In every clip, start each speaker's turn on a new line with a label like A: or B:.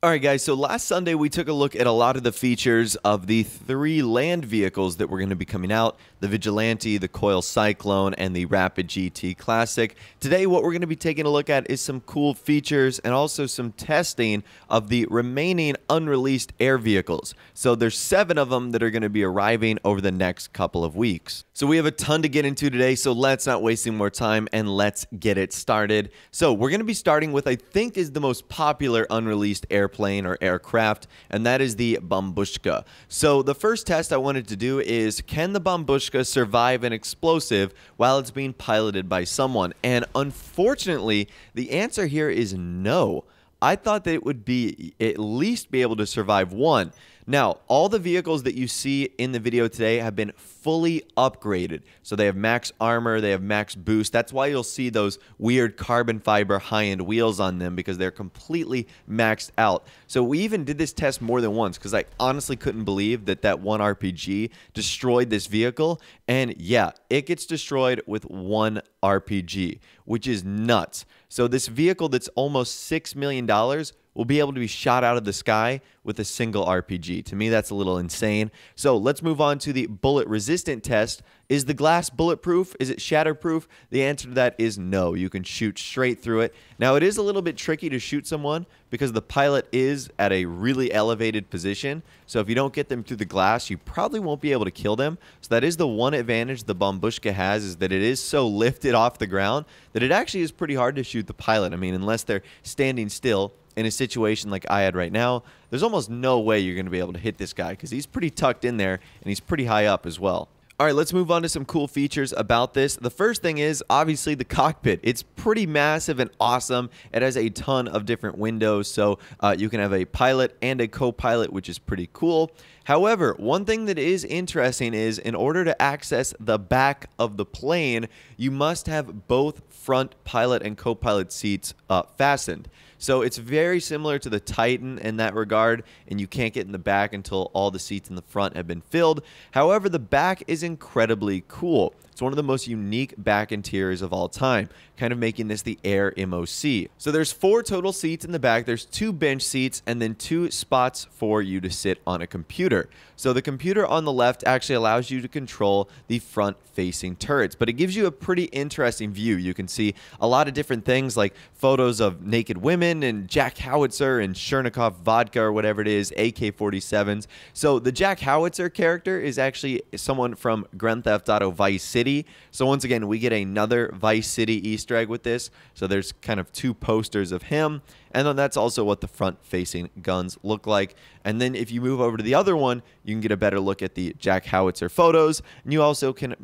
A: Alright guys, so last Sunday we took a look at a lot of the features of the 3 land vehicles that were going to be coming out, the Vigilante, the Coil Cyclone, and the Rapid GT Classic. Today what we're going to be taking a look at is some cool features and also some testing of the remaining unreleased air vehicles. So there's 7 of them that are going to be arriving over the next couple of weeks. So we have a ton to get into today, so let's not waste any more time and let's get it started. So we're going to be starting with I think is the most popular unreleased airplane or aircraft, and that is the Bombushka. So the first test I wanted to do is, can the Bombushka survive an explosive while it's being piloted by someone? And unfortunately, the answer here is no. I thought that it would be at least be able to survive one. Now, all the vehicles that you see in the video today have been fully upgraded. So they have max armor, they have max boost. That's why you'll see those weird carbon fiber high-end wheels on them, because they're completely maxed out. So we even did this test more than once because I honestly couldn't believe that that one RPG destroyed this vehicle. And yeah, it gets destroyed with one RPG, which is nuts. So this vehicle that's almost $6 million will be able to be shot out of the sky with a single RPG. To me, that's a little insane. So let's move on to the bullet resistant test. Is the glass bulletproof? Is it shatterproof? The answer to that is no. You can shoot straight through it. Now, it is a little bit tricky to shoot someone because the pilot is at a really elevated position. So if you don't get them through the glass, you probably won't be able to kill them. So that is the one advantage the Bombushka has, is that it is so lifted off the ground that it actually is pretty hard to shoot the pilot. I mean, unless they're standing still in a situation like I had right now, there's almost no way you're going to be able to hit this guy because he's pretty tucked in there and he's pretty high up as well. All right, let's move on to some cool features about this. The first thing is obviously the cockpit. It's pretty massive and awesome. It has a ton of different windows, so you can have a pilot and a co-pilot, which is pretty cool. However, one thing that is interesting is in order to access the back of the plane, you must have both front pilot and co-pilot seats fastened. So it's very similar to the Titan in that regard, and you can't get in the back until all the seats in the front have been filled. However, the back is incredibly cool. It's one of the most unique back interiors of all time, kind of making this the Air MOC. So there's 4 total seats in the back. There's 2 bench seats and then 2 spots for you to sit on a computer. So the computer on the left actually allows you to control the front-facing turrets, but it gives you a pretty interesting view. You can see a lot of different things like photos of naked women and Jack Howitzer and Chernikov vodka or whatever it is, AK-47s. So the Jack Howitzer character is actually someone from Grand Theft Auto Vice City. So once again, we get another Vice City Easter egg with this. So there's kind of 2 posters of him. And then that's also what the front-facing guns look like. And then if you move over to the other one, you can get a better look at the Jack Howitzer photos. And you also can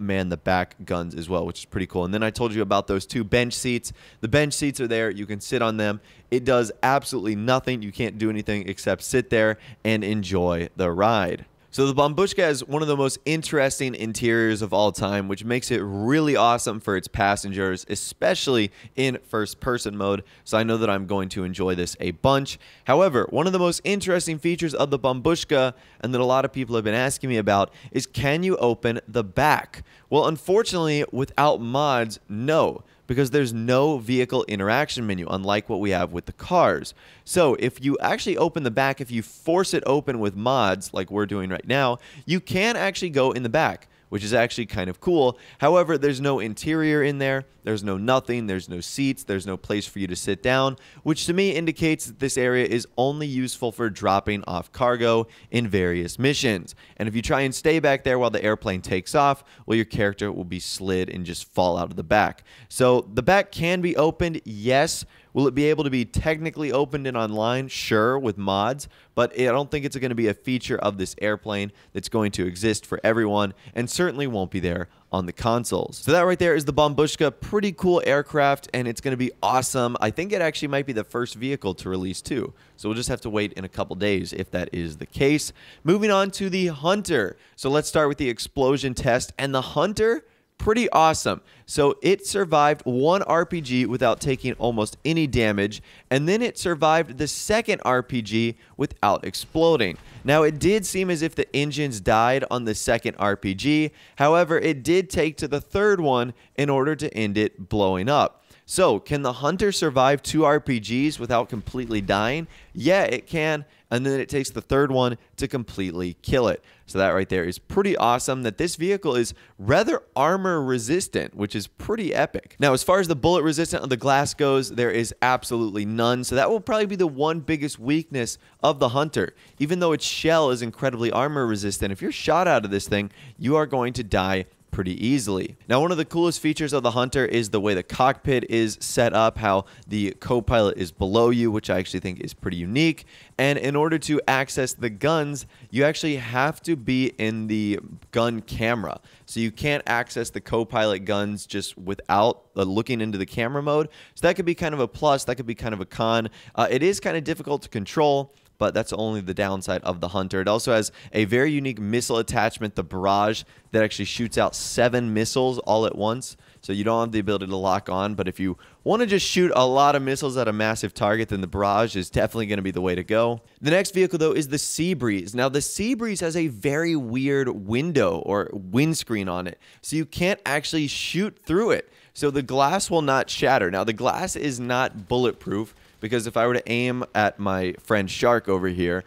A: man the back guns as well, which is pretty cool. And then I told you about those 2 bench seats. The bench seats are there. You can sit on them. It does absolutely nothing. You can't do anything except sit there and enjoy the ride. So the Bombushka has one of the most interesting interiors of all time, which makes it really awesome for its passengers, especially in first-person mode. So I know that I'm going to enjoy this a bunch. However, one of the most interesting features of the Bombushka, and that a lot of people have been asking me about, is can you open the back? Well, unfortunately, without mods, no, because there's no vehicle interaction menu, unlike what we have with the cars. So if you actually open the back, if you force it open with mods, like we're doing right now, you can actually go in the back, which is actually kind of cool. However, there's no interior in there. There's no nothing. There's no seats. There's no place for you to sit down, which to me indicates that this area is only useful for dropping off cargo in various missions. And if you try and stay back there while the airplane takes off, well, your character will be slid and just fall out of the back. So the back can be opened, yes. Will it be able to be technically opened and online? Sure, with mods, but I don't think it's going to be a feature of this airplane that's going to exist for everyone, and certainly won't be there on the consoles. So that right there is the Bombushka. Pretty cool aircraft, and it's going to be awesome. I think it actually might be the first vehicle to release too, so we'll just have to wait in a couple days if that is the case. Moving on to the Hunter. So let's start with the explosion test, and the Hunter, pretty awesome. So it survived one RPG without taking almost any damage, and then it survived the second RPG without exploding. Now, it did seem as if the engines died on the second RPG. However, it did take to the third one in order to end it blowing up. So, can the Hunter survive 2 RPGs without completely dying? Yeah, it can. And then it takes the third one to completely kill it. So that right there is pretty awesome, that this vehicle is rather armor resistant, which is pretty epic. Now, as far as the bullet resistant of the glass goes, there is absolutely none. So that will probably be the one biggest weakness of the Hunter. Even though its shell is incredibly armor resistant, if you're shot out of this thing, you are going to die pretty easily. Now, one of the coolest features of the Hunter is the way the cockpit is set up, how the co-pilot is below you, which I actually think is pretty unique. And in order to access the guns, you actually have to be in the gun camera. So you can't access the co-pilot guns just without looking into the camera mode. So that could be kind of a plus, that could be kind of a con. It is kind of difficult to control, but that's only the downside of the Hunter. It also has a very unique missile attachment, the Barrage, that actually shoots out 7 missiles all at once. So you don't have the ability to lock on, but if you want to just shoot a lot of missiles at a massive target, then the Barrage is definitely going to be the way to go. The next vehicle, though, is the Seabreeze. Now, the Seabreeze has a very weird window or windscreen on it, so you can't actually shoot through it. So the glass will not shatter. Now, the glass is not bulletproof, because if I were to aim at my friend Shark over here,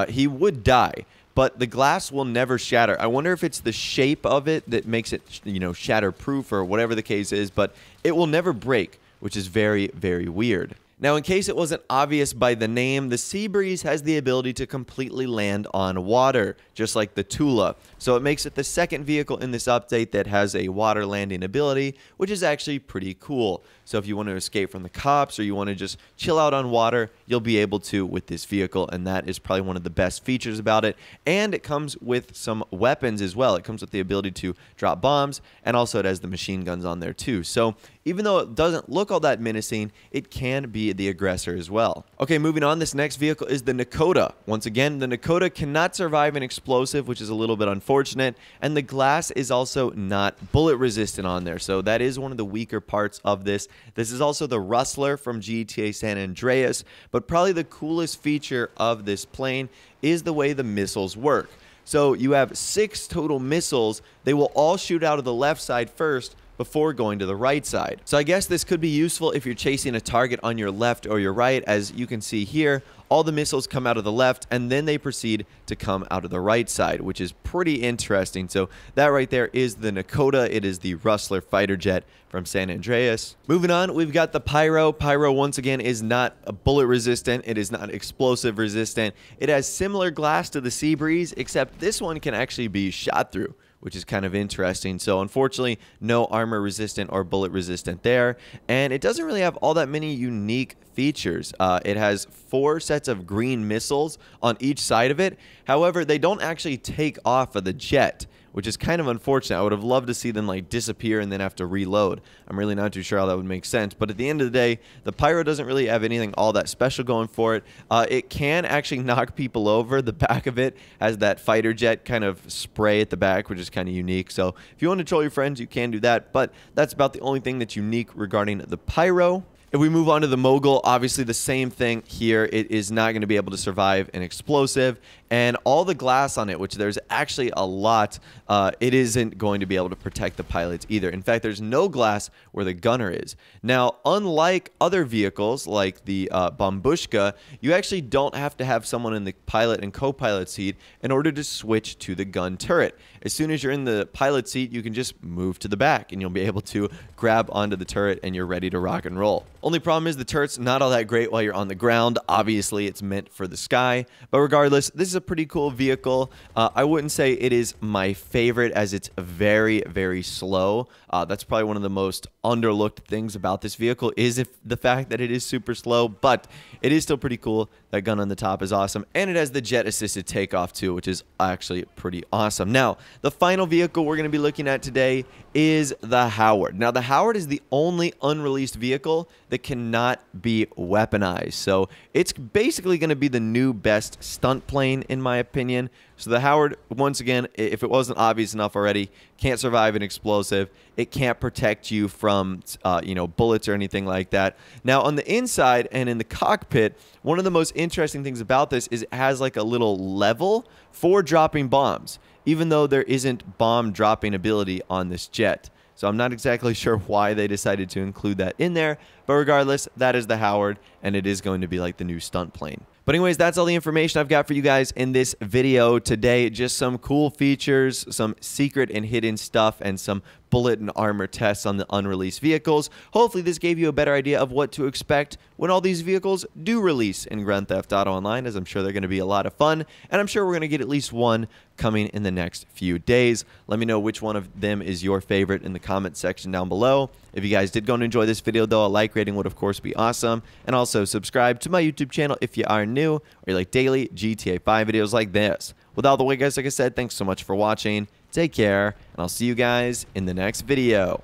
A: he would die. But the glass will never shatter. I wonder if it's the shape of it that makes it, shatter-proof or whatever the case is, but it will never break, which is very, very weird. Now, in case it wasn't obvious by the name, the Seabreeze has the ability to completely land on water, just like the Tula. So it makes it the second vehicle in this update that has a water landing ability, which is actually pretty cool. So if you want to escape from the cops or you want to just chill out on water, you'll be able to with this vehicle, and that is probably one of the best features about it. And it comes with some weapons as well. It comes with the ability to drop bombs, and also it has the machine guns on there too. So even though it doesn't look all that menacing, it can be the aggressor as well. Okay, moving on, this next vehicle is the Nakota. Once again, the Nakota cannot survive an explosive, which is a little bit unfortunate, and the glass is also not bullet resistant on there, so that is one of the weaker parts of this. This is also the Rustler from GTA San Andreas, but probably the coolest feature of this plane is the way the missiles work. So you have 6 total missiles. They will all shoot out of the left side first before going to the right side. So I guess this could be useful if you're chasing a target on your left or your right. As you can see here, all the missiles come out of the left and then they proceed to come out of the right side, which is pretty interesting. So that right there is the Nakota. It is the Rustler fighter jet from San Andreas. Moving on, we've got the Pyro. Pyro, once again, is not bullet resistant. It is not explosive resistant. It has similar glass to the Seabreeze, except this one can actually be shot through, which is kind of interesting. So unfortunately, no armor resistant or bullet resistant there. And it doesn't really have all that many unique features. It has 4 sets of green missiles on each side of it. However, they don't actually take off of the jet, which is kind of unfortunate. I would have loved to see them like disappear and then have to reload. I'm really not too sure how that would make sense. But at the end of the day, the Pyro doesn't really have anything all that special going for it. It can actually knock people over. The back of it has that fighter jet kind of spray at the back, which is kind of unique. So if you want to troll your friends, you can do that. But that's about the only thing that's unique regarding the Pyro. If we move on to the Mogul, obviously the same thing here. It is not going to be able to survive an explosive, and all the glass on it, which there's actually a lot, it isn't going to be able to protect the pilots either. In fact, there's no glass where the gunner is. Now, unlike other vehicles like the Bombushka, you actually don't have to have someone in the pilot and co-pilot seat in order to switch to the gun turret. As soon as you're in the pilot seat, you can just move to the back and you'll be able to grab onto the turret and you're ready to rock and roll. Only problem is the turret's not all that great while you're on the ground. Obviously, it's meant for the sky, but regardless, this is a pretty cool vehicle. I wouldn't say it is my favorite, as it's very, very slow. That's probably one of the most underlooked things about this vehicle is the fact that it is super slow, but it is still pretty cool. That gun on the top is awesome, and it has the jet-assisted takeoff too, which is actually pretty awesome. Now, the final vehicle we're going to be looking at today is the Howard. Now, the Howard is the only unreleased vehicle that cannot be weaponized, so it's basically going to be the new best stunt plane, in my opinion. So the Howard, once again, if it wasn't obvious enough already, can't survive an explosive. It can't protect you from, bullets or anything like that. Now, on the inside and in the cockpit, one of the most interesting things about this is it has like a little level for dropping bombs, even though there isn't bomb dropping ability on this jet. So I'm not exactly sure why they decided to include that in there. But regardless, that is the Howard, and it is going to be like the new stunt plane. But anyways, that's all the information I've got for you guys in this video today. Just some cool features, some secret and hidden stuff, and some bullet and armor tests on the unreleased vehicles. Hopefully this gave you a better idea of what to expect when all these vehicles do release in Grand Theft Auto Online, as I'm sure they're going to be a lot of fun, and I'm sure we're going to get at least one coming in the next few days. Let me know which one of them is your favorite in the comment section down below. If you guys did go and enjoy this video, though, a like rating would of course be awesome, and also subscribe to my YouTube channel if you are new or you like daily GTA 5 videos like this. With all the way, guys, like I said, thanks so much for watching. Take care, and I'll see you guys in the next video.